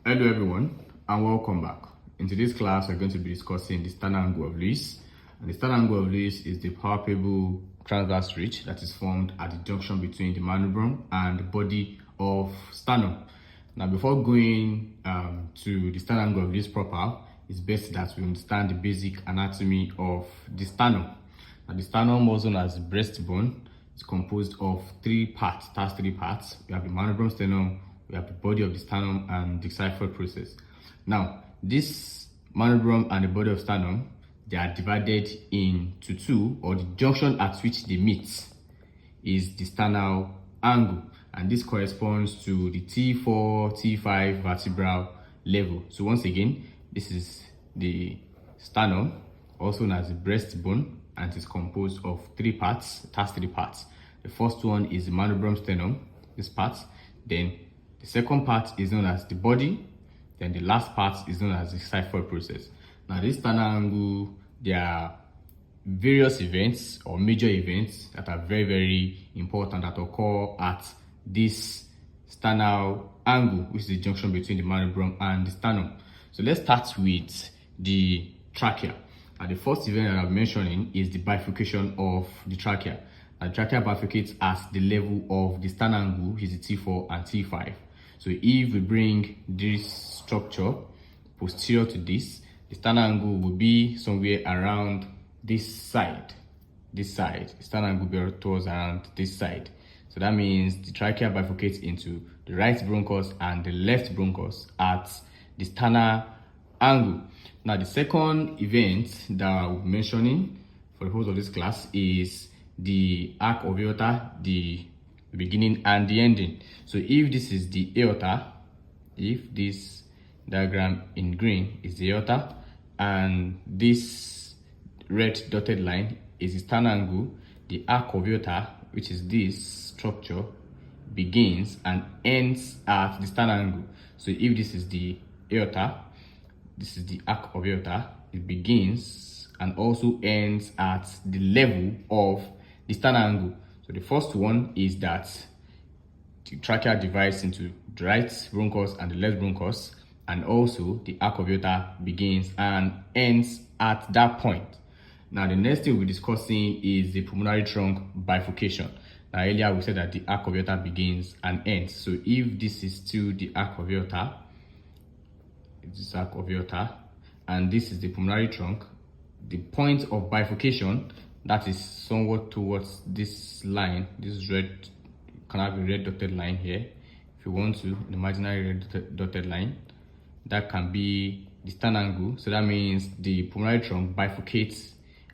Hello everyone and welcome back. In today's class, we're going to be discussing the sternal angle of Lewis. And the sternal angle of Lewis is the palpable transverse ridge that is formed at the junction between the manubrium and the body of sternum. Now, before going to the sternal angle of Lewis proper, it's best that we understand the basic anatomy of the sternum. Now, the sternum, also known as the breastbone, is composed of three parts. It has three parts. We have the manubriosternum, we have the body of the sternum, and the xiphoid process. Now, this manubrium and the body of sternum, they are divided into two, or the junction at which they meet is the sternal angle, and this corresponds to the T4, T5 vertebral level. So once again, this is the sternum, also known as the breastbone, and it is composed of three parts. It has three parts. The first one is the manubriosternum, this part. Then the second part is known as the body. Then the last part is known as the xiphoid process. Now, this sternal angle, there are various events or major events that are very, very important that occur at this sternal angle, which is the junction between the manubrium and the sternum. So let's start with the trachea. And the first event that I'm mentioning is the bifurcation of the trachea. And the trachea bifurcates at the level of the sternal angle, which is the T4 and T5. So if we bring this structure posterior to this, the sternal angle will be somewhere around this side. The sternal angle will be towards around this side. So that means the trachea bifurcates into the right bronchus and the left bronchus at the sternal angle. Now, the second event that I'll be mentioning for the purpose of this class is the arc of aorta, the beginning and the ending. So if this is the aorta, if this diagram in green is the aorta, and this red dotted line is the sternal angle, the arc of aorta, which is this structure, begins and ends at the sternal angle. So if this is the aorta, this is the arc of aorta, it begins and also ends at the level of the sternal angle. So the first one is that the trachea divides into the right bronchus and the left bronchus, and also the arc of aorta begins and ends at that point. Now, the next thing we're discussing is the pulmonary trunk bifurcation. Now, earlier we said that the arc of aorta begins and ends. So if this is still the arc of aorta, this arc of aorta, and this is the pulmonary trunk, the point of bifurcation, that is somewhat towards this line, this red, you can have a red dotted line here if you want to, the imaginary red dotted line, that can be the sternal angle. So that means the pulmonary trunk bifurcates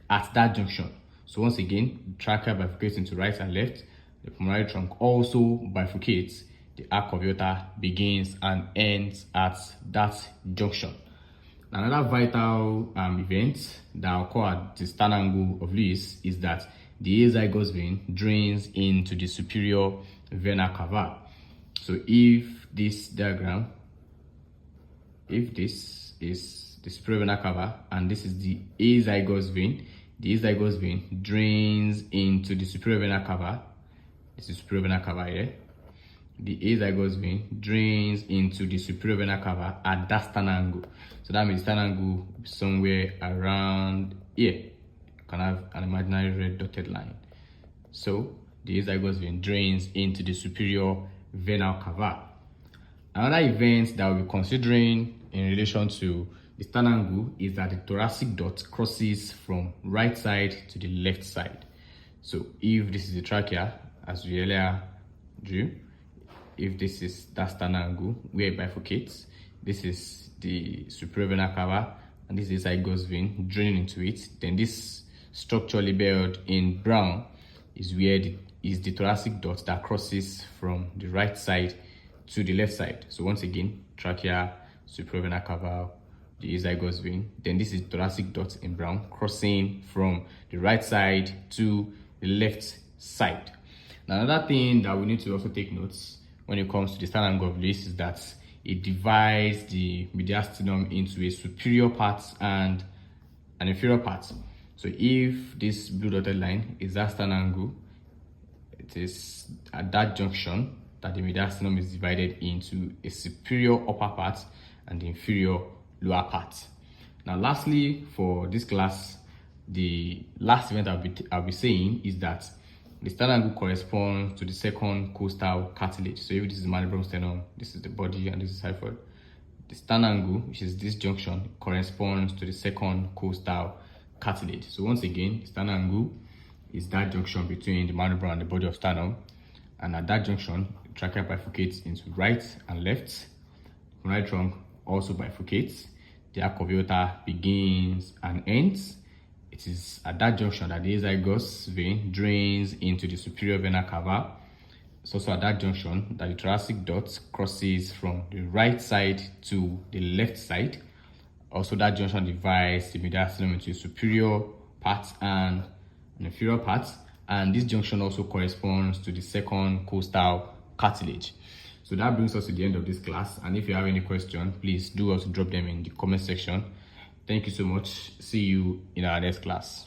at that junction. So once again, the trachea bifurcates into right and left, the pulmonary trunk also bifurcates, the arc of aorta begins and ends at that junction. Another vital event that occurs at the sternal angle of Lewis is that the azygos vein drains into the superior vena cava. So if this diagram, if this is the superior vena cava and this is the azygos vein drains into the superior vena cava. This is superior vena cava here. The azygos vein drains into the superior vena cava at that sternal angle. So that means sternal angle somewhere around here. You can have an imaginary red dotted line. So the azygos vein drains into the superior vena cava. Another event that we'll be considering in relation to the sternal angle is that the thoracic duct crosses from right side to the left side. So if this is the trachea, as we earlier drew, if this is that sternal angle where it bifurcates, this is the superior vena cava and this is azygos vein draining into it, then this structure labeled in brown is where the thoracic duct that crosses from the right side to the left side. So once again, trachea, superior vena cava, the azygos vein, then this is thoracic duct in brown crossing from the right side to the left side. Now, another thing that we need to also take notes when it comes to the sternal angle of Lewis is that it divides the mediastinum into a superior part and an inferior part. So if this blue dotted line is that sternal angle, it is at that junction that the mediastinum is divided into a superior upper part and the inferior lower part. Now, lastly, for this class, the last event I'll be saying is that the sternal angle corresponds to the second costal cartilage. So if this is the manubriosternal, this is the body, and this is hyphoid. The sternal angle, which is this junction, corresponds to the second costal cartilage. So once again, the sternal angle is that junction between the manubrum and the body of sternum, and at that junction, the trachea bifurcates into right and left. The right trunk also bifurcates. The arc of aorta begins and ends. It is at that junction that the azygos vein drains into the superior vena cava. It's also at that junction that the thoracic duct crosses from the right side to the left side. Also, that junction divides the mediastinum into a superior part and an inferior part. And this junction also corresponds to the second costal cartilage. So that brings us to the end of this class. And if you have any question, please do also drop them in the comment section. Thank you so much. See you in our next class.